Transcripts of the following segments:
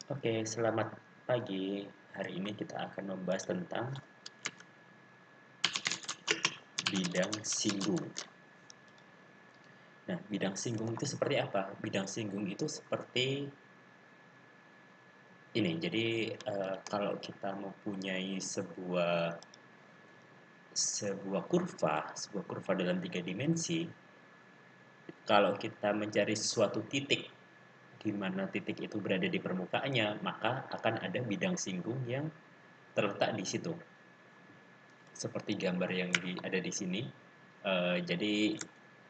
Oke, selamat pagi. Hari ini kita akan membahas tentang bidang singgung. Nah, bidang singgung itu seperti apa? Bidang singgung itu seperti ini. Jadi, kalau kita mempunyai sebuah kurva dalam tiga dimensi, kalau kita mencari suatu titik di mana titik itu berada di permukaannya, maka akan ada bidang singgung yang terletak di situ. Seperti gambar yang ada di sini. Jadi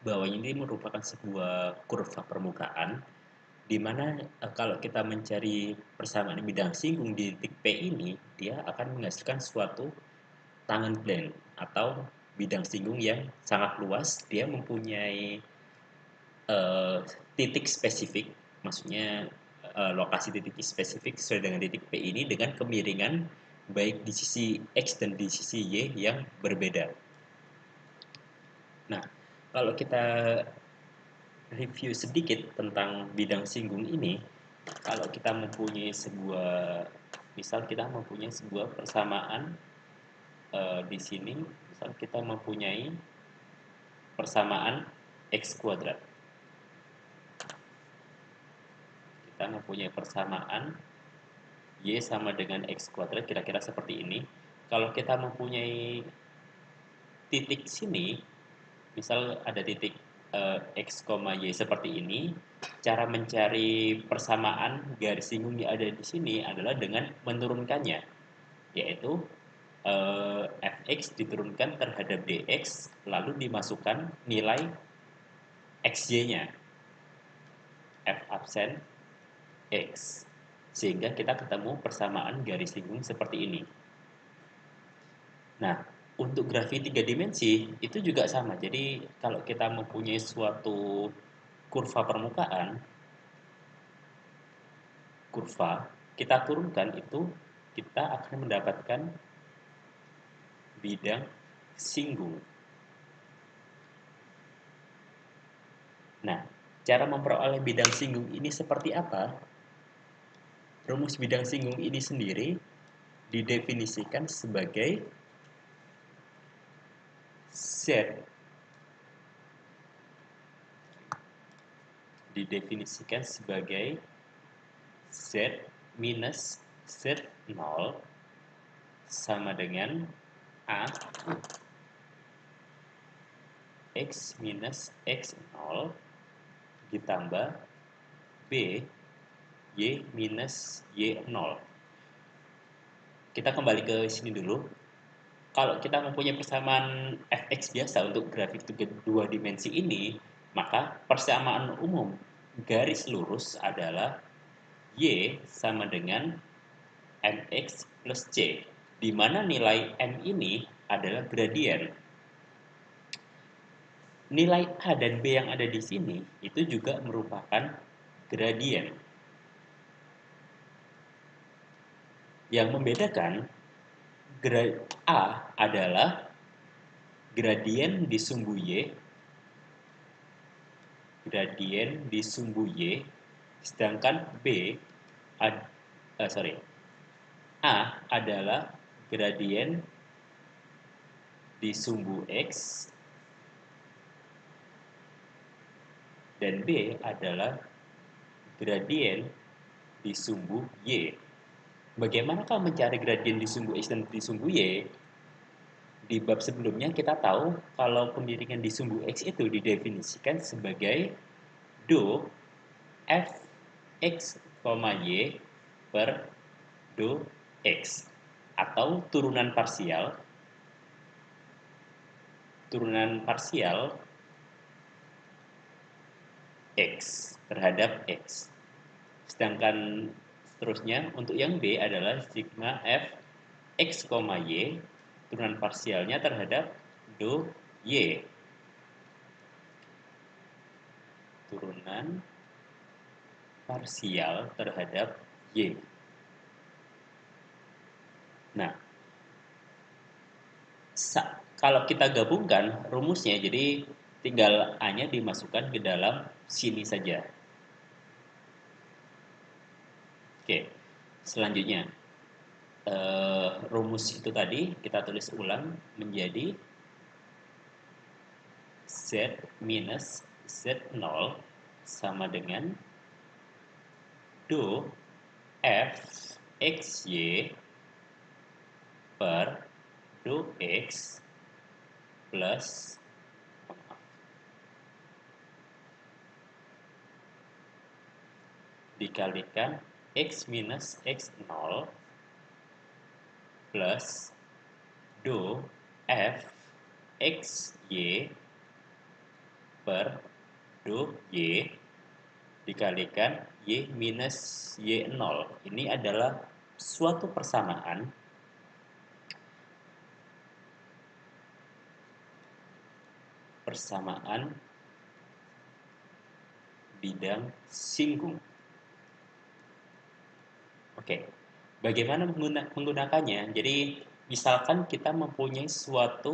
bawahnya ini merupakan sebuah kurva permukaan di mana kalau kita mencari persamaan bidang singgung di titik P ini, dia akan menghasilkan suatu tangen plane atau bidang singgung yang sangat luas. Dia mempunyai eh, titik spesifik, maksudnya lokasi titik spesifik sesuai dengan titik P ini dengan kemiringan baik di sisi X dan di sisi Y yang berbeda. Nah, kalau kita review sedikit tentang bidang singgung ini, kalau kita mempunyai misal kita mempunyai sebuah persamaan di sini, misal kita mempunyai persamaan X kuadrat. Kita mempunyai persamaan Y sama dengan X kuadrat, kira-kira seperti ini. Kalau kita mempunyai titik sini, misal ada titik X, Y seperti ini, cara mencari persamaan garis singgung yang ada di sini adalah dengan menurunkannya, yaitu Fx diturunkan terhadap Dx, lalu dimasukkan nilai Xy-nya, F absen X, sehingga kita ketemu persamaan garis singgung seperti ini. Nah, untuk grafik tiga dimensi itu juga sama. Jadi kalau kita mempunyai suatu kurva, kita turunkan itu, kita akan mendapatkan bidang singgung. Nah, cara memperoleh bidang singgung ini seperti apa? Rumus bidang singgung ini sendiri didefinisikan sebagai Z Z minus Z0 sama dengan A X minus X0 ditambah B Y minus Y0. Kita kembali ke sini dulu. Kalau kita mempunyai persamaan fx biasa untuk grafik dua dimensi ini, maka persamaan umum garis lurus adalah y sama dengan mx plus c, di mana nilai m ini adalah gradien. Nilai a dan b yang ada di sini itu juga merupakan gradien. Yang membedakan A adalah gradien di sumbu Y, sedangkan A adalah gradien di sumbu X, dan B adalah gradien di sumbu Y. Bagaimanakah mencari gradien di sumbu X dan di sumbu Y? Di bab sebelumnya kita tahu kalau kemiringan di sumbu X itu didefinisikan sebagai do f x, y per do x, atau turunan parsial x terhadap x. Sedangkan seterusnya untuk yang B adalah sigma f x, y turunan parsialnya terhadap do y. Turunan parsial terhadap y. Nah, kalau kita gabungkan rumusnya, jadi tinggal A-nya dimasukkan ke dalam sini saja. Oke, Selanjutnya, rumus itu tadi kita tulis ulang menjadi Z minus Z0 sama dengan do F XY per do X plus dikalikan X minus X0 plus do F XY per do Y dikalikan Y minus Y0. Ini adalah suatu persamaan bidang singgung. Oke, bagaimana menggunakannya? Jadi, misalkan kita mempunyai soal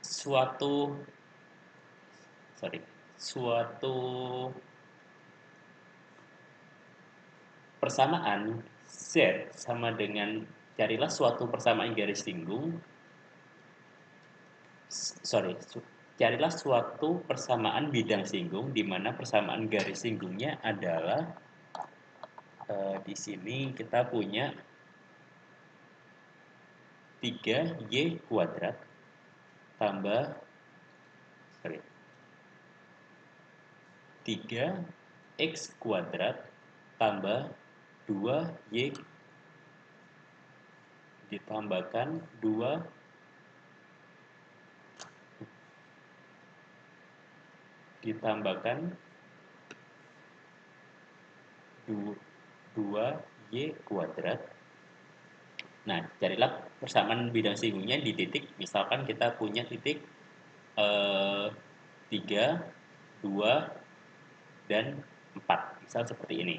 suatu suatu persamaan Z sama dengan carilah suatu persamaan garis singgung. Carilah suatu persamaan bidang singgung di mana persamaan garis singgungnya adalah di sini kita punya 3y kuadrat tambah 3x kuadrat tambah 2y ditambahkan 2 2y kuadrat. Nah, carilah persamaan bidang singgungnya di titik, misalkan kita punya titik 3, 2, dan 4. Misal seperti ini.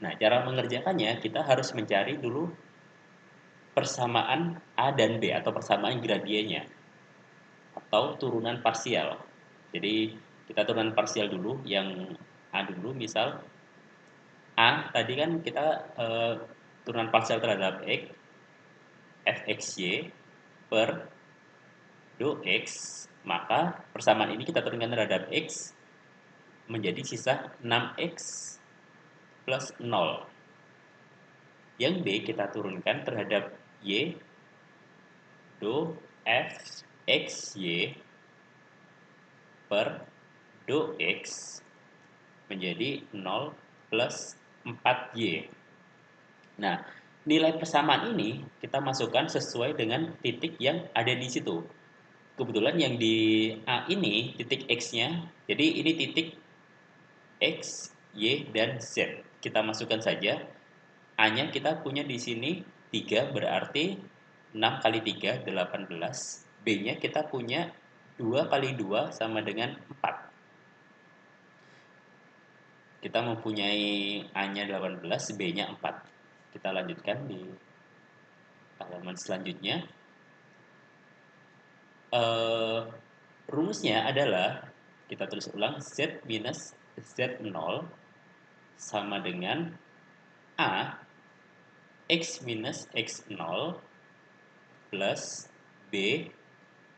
Nah, cara mengerjakannya kita harus mencari dulu persamaan A dan B atau persamaan gradiennya atau turunan parsial. Jadi, kita turunan parsial dulu, yang A dulu, misal A tadi kan kita turunan parsial terhadap X fxy per do X, maka persamaan ini kita turunkan terhadap X menjadi sisa 6X plus 0. Yang B kita turunkan terhadap Y, do F XY per do X menjadi 0 plus 4Y. Nah, nilai persamaan ini kita masukkan sesuai dengan titik yang ada di situ. Kebetulan yang di A ini titik X-nya, jadi ini titik X, Y, dan Z. Kita masukkan saja. A-nya kita punya di sini 3, berarti 6 kali 3, 18. B-nya kita punya 2 kali 2 sama dengan 4. Kita mempunyai A-nya 18, B-nya 4. Kita lanjutkan di halaman selanjutnya. Rumusnya adalah, kita tulis ulang, Z minus Z0 sama dengan A X minus X0 plus B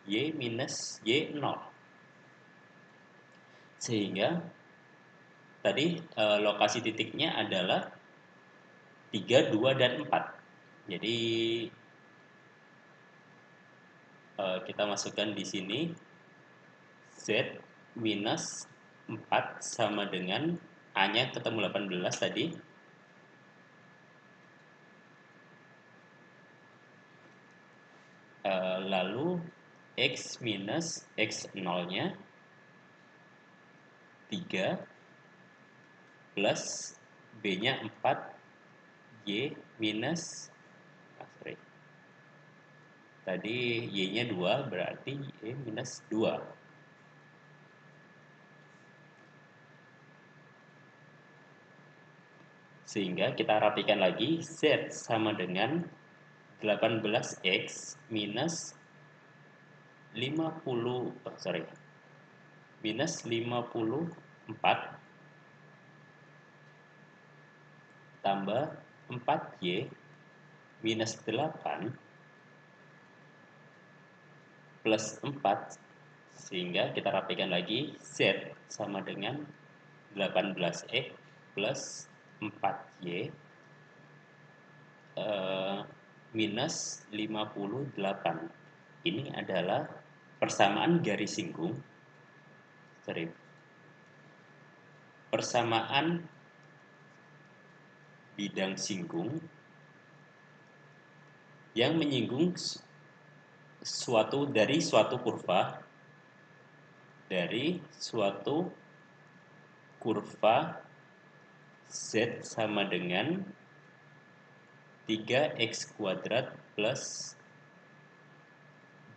Y minus Y0. Sehingga tadi lokasi titiknya adalah 3, 2, dan 4. Jadi kita masukkan di sini Z minus 4 sama dengan A-nya ketemu 18 tadi. Lalu X minus X0-nya 3 plus B-nya 4 Y minus tadi Y-nya 2, berarti Y minus 2. Sehingga kita rapikan lagi, Z sama dengan 18X minus 50, minus 50 4 tambah 4Y minus 8 plus 4, sehingga kita rapikan lagi, Z sama dengan 18X plus 4Y minus 58. Ini adalah persamaan garis singgung, persamaan bidang singgung yang menyinggung dari suatu kurva Z sama dengan 3x kuadrat plus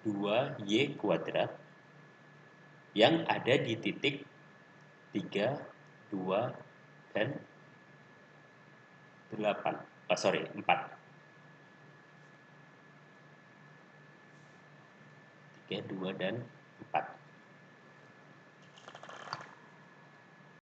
2y kuadrat yang ada di titik 3, 2, dan 4. 3, 2, dan 4.